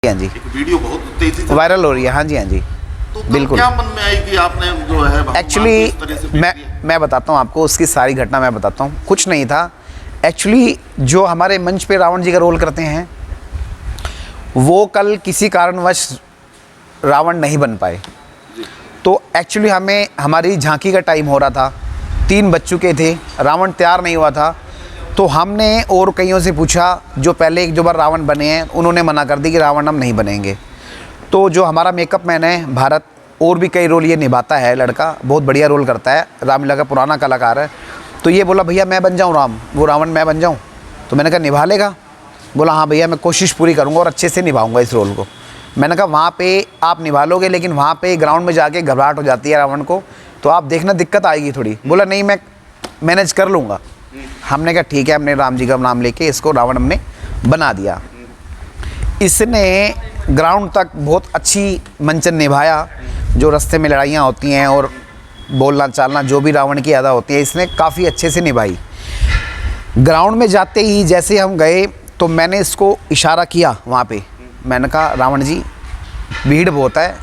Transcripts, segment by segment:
हाँ जी, एक वीडियो बहुत तेजी से वायरल हो रही है। हाँ जी, हाँ जी, तो बिल्कुल। क्या मन में आई कि आपने जो है भगवान को एक्चुअली इस तरह से देख लिया? मैं बताता हूँ आपको, उसकी सारी घटना मैं बताता हूँ। कुछ नहीं था एक्चुअली, जो हमारे मंच पे रावण जी का रोल करते हैं वो कल किसी कारणवश रावण नहीं बन पाए। तो एक्चुअली हमें हमारी झांकी का टाइम हो रहा था, 3 बज चुके थे, रावण तैयार नहीं हुआ था। तो हमने और कईयों से पूछा, जो पहले 1-2 बार रावण बने हैं उन्होंने मना कर दी कि रावण हम नहीं बनेंगे। तो जो हमारा मेकअप मैन है भारत, और भी कई रोल ये निभाता है, लड़का बहुत बढ़िया रोल करता है, रामलीला का पुराना कलाकार है। तो ये बोला भैया मैं बन जाऊँ वो रावण मैं बन जाऊँ? तो मैंने कहा निभा लेगा? बोला हाँ भैया मैं कोशिश पूरी करूँगा और अच्छे से निभाऊंगा इस रोल को। मैंने कहा वहाँ पे आप निभा लोगे, लेकिन वहाँ पे ग्राउंड में जाके घबराहट हो जाती है रावण को, तो आप देखना दिक्कत आएगी थोड़ी। बोला नहीं मैं मैनेज कर लूँगा। हमने कहा ठीक है, हमने राम जी का नाम लेके इसको रावण हमने बना दिया। इसने ग्राउंड तक बहुत अच्छी मंचन निभाया। जो रास्ते में लड़ाइयाँ होती हैं और बोलना चालना जो भी रावण की अदा होती है, इसने काफ़ी अच्छे से निभाई। ग्राउंड में जाते ही जैसे हम गए तो मैंने इसको इशारा किया वहाँ पे, मैंने कहा रावण जी भीड़ बहुत है,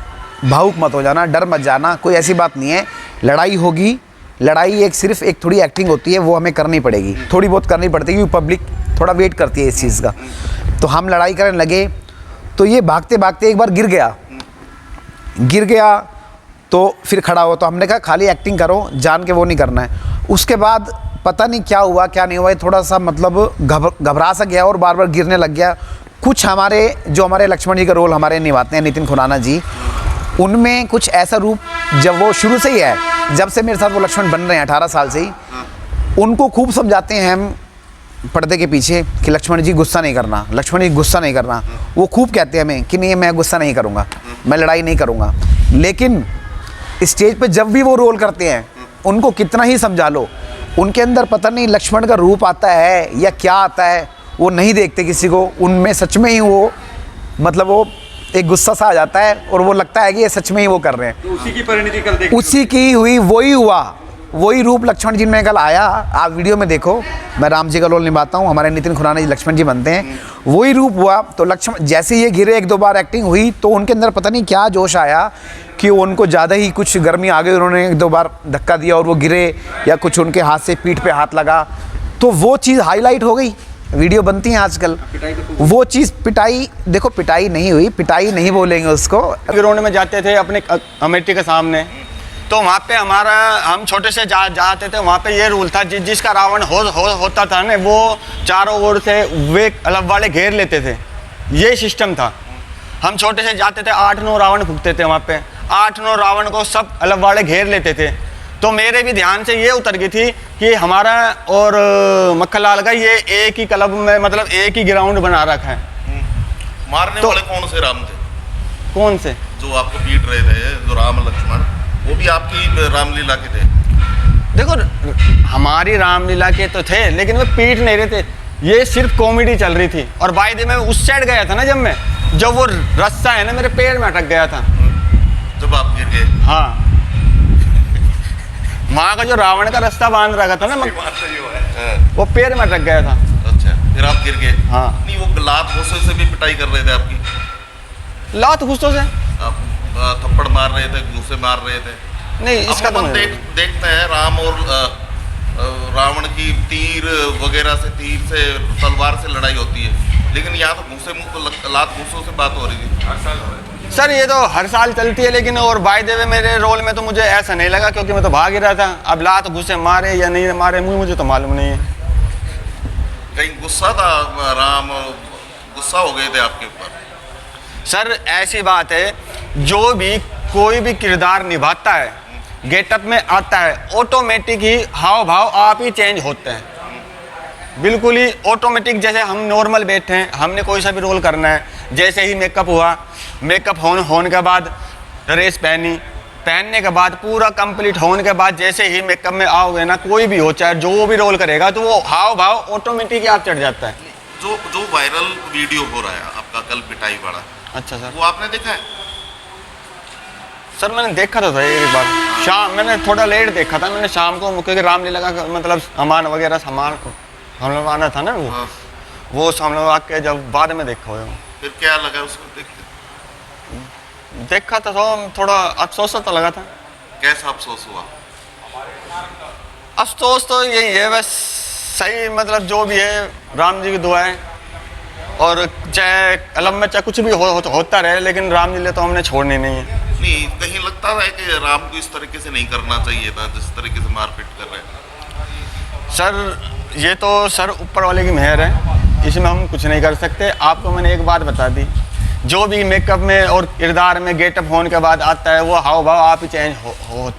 भावुक मत हो जाना, डर मत जाना, कोई ऐसी बात नहीं है, लड़ाई होगी। लड़ाई सिर्फ एक थोड़ी एक्टिंग होती है, वो हमें करनी पड़ेगी, थोड़ी बहुत करनी पड़ती है क्योंकि पब्लिक थोड़ा वेट करती है इस चीज़ का। तो हम लड़ाई करने लगे तो ये भागते भागते एक बार गिर गया तो फिर खड़ा हुआ। तो हमने कहा खाली एक्टिंग करो, जान के वो नहीं करना है। उसके बाद पता नहीं क्या हुआ क्या नहीं हुआ, ये थोड़ा सा मतलब घबरा सा गया और बार बार गिरने लग गया। कुछ हमारे लक्ष्मण जी का रोल हमारे निभाते हैं नितिन खुराना जी, उनमें कुछ ऐसा रूप, जब वो शुरू से ही है, जब से मेरे साथ वो लक्ष्मण बन रहे हैं 18 साल से ही, उनको खूब समझाते हैं हम पर्दे के पीछे कि लक्ष्मण जी गुस्सा नहीं करना, लक्ष्मण जी गुस्सा नहीं करना। वो खूब कहते हैं हमें कि नहीं मैं गुस्सा नहीं करूँगा, मैं लड़ाई नहीं करूँगा। लेकिन स्टेज पे जब भी वो रोल करते हैं, उनको कितना ही समझा लो, उनके अंदर पता नहीं लक्ष्मण का रूप आता है या क्या आता है, वो नहीं देखते किसी को। उनमें सच में ही वो मतलब वो एक गुस्सा सा आ जाता है और वो लगता है कि ये सच में ही वो कर रहे हैं। तो उसी की परिणति कल देखी, उसी की हुई, वही हुआ, वही रूप लक्ष्मण जी में कल आया। आप वीडियो में देखो, मैं राम जी का रोल निभाता हूँ, हमारे नितिन खुराना जी लक्ष्मण जी बनते हैं, वही रूप हुआ। तो लक्ष्मण जैसे ये गिरे, 1-2 बार एक्टिंग हुई तो उनके अंदर पता नहीं क्या जोश आया कि उनको ज़्यादा ही कुछ गर्मी आ गई, उन्होंने 1-2 बार धक्का दिया और वो गिरे, या कुछ उनके हाथ से पीठ पे हाथ लगा, तो वो चीज़ हाईलाइट हो गई। वीडियो बनती हैं आजकल, वो चीज़ पिटाई, देखो पिटाई नहीं हुई, पिटाई नहीं बोलेंगे उसको। ग्राउंड में जाते थे अपने अमेठी के सामने, तो वहाँ पे हम छोटे से जाते थे, वहाँ पे ये रूल था जिसका रावण होता था ना, वो चारों ओर से वे अलग वाले घेर लेते थे, ये सिस्टम था। हम छोटे से जाते थे, 8-9 रावण फूकते थे वहाँ पे, 8-9 रावण को सब अलग वाले घेर लेते थे। तो मेरे भी ध्यान से ये उतर गई थी कि हमारा और मक्खनलाल का ये एक ही क्लब में, मतलब एक ही ग्राउंड बना रखा है। मारने तो, वाले कौन से राम थे? कौन से? जो आपको पीट रहे थे, जो राम लक्ष्मण, वो भी आपकी रामलीला के थे? देखो हमारी रामलीला के तो थे, लेकिन वो पीट नहीं रहे थे, ये सिर्फ कॉमेडी चल रही थी। और बाय द वे मैं उस साइड गया था ना, जब वो रस्सा है ना मेरे पैर में अटक गया था, जब आप गिर गए। हाँ, वहाँ का जो रावण का रास्ता बांध रखा था ना, वो पैर में अटक गया था। अच्छा, फिर आप गिर गए? हाँ। नहीं, वो लात घूंसे से भी पिटाई कर रहे थे आपकी? लात घुसों से आप थप्पड़ मार रहे थे, घूंसे मार रहे थे? नहीं, इसका तो देखते हैं राम और रावण की तीर वगैरह से, तीर से, तलवार से लड़ाई होती है, लेकिन यहाँ तो घूंसे मुँह, लात घूंसों से बात हो रही थी। सर ये तो हर साल चलती है, लेकिन और बाय द वे मेरे रोल में तो मुझे ऐसा नहीं लगा, क्योंकि मैं तो भाग ही रहा था। अब लात घुसे मारे या नहीं मारे मुझे तो मालूम नहीं है। कहीं गुस्सा था राम, गुस्सा हो गए थे आपके ऊपर? सर ऐसी बात है, जो भी कोई भी किरदार निभाता है, गेटअप में आता है, ऑटोमेटिक ही हाव भाव आप ही चेंज होते हैं, बिल्कुल ही ऑटोमेटिक। जैसे हम नॉर्मल बैठे हैं, हमने कोई सा भी रोल करना है, जैसे ही मेकअप हुआ, मेकअप होने के बाद ड्रेस पहनने के बाद पूरा कंप्लीट होने के बाद, जैसे ही मेकअप में आओगे ना, कोई भी हो, चाहे जो भी रोल करेगा, तो वो हाव भाव ऑटोमेटिक ही आप चढ़ जाता है। जो वायरल वीडियो हो रहा है आपका कल पिटाई वाला, अच्छा सर, वो आपने देखा है? सर मैंने देखा तो था एक बार शाम, मैंने थोड़ा लेट देखा था, मैंने शाम को, क्योंकि रामलीला का मतलब सामान वगैरह हम लोग आना था ना, वो हम लोग आके जब बाद में देखा हुआ। फिर क्या लगा उसको देख के? देखा तो थोड़ा अफसोस तो लगा था। कैसा अफसोस हुआ? अफसोस तो यही है बस, सही मतलब जो भी है राम जी की दुआ है, और चाहे अलम में चाहे कुछ भी होता रहे, लेकिन राम जी ले तो हमने छोड़नी नहीं है। नहीं, कहीं लगता है कि राम को इस तरीके से नहीं करना चाहिए था जिस तरीके से मारपीट कर रहे हैं। सर ये तो सर ऊपर वाले की मेहर है, इसमें हम कुछ नहीं कर सकते। आपको मैंने एक बात बता दी, जो भी मेकअप में और किरदार में गेटअप होने के बाद आता है वो हाव भाव आप ही चेंज होते हैं।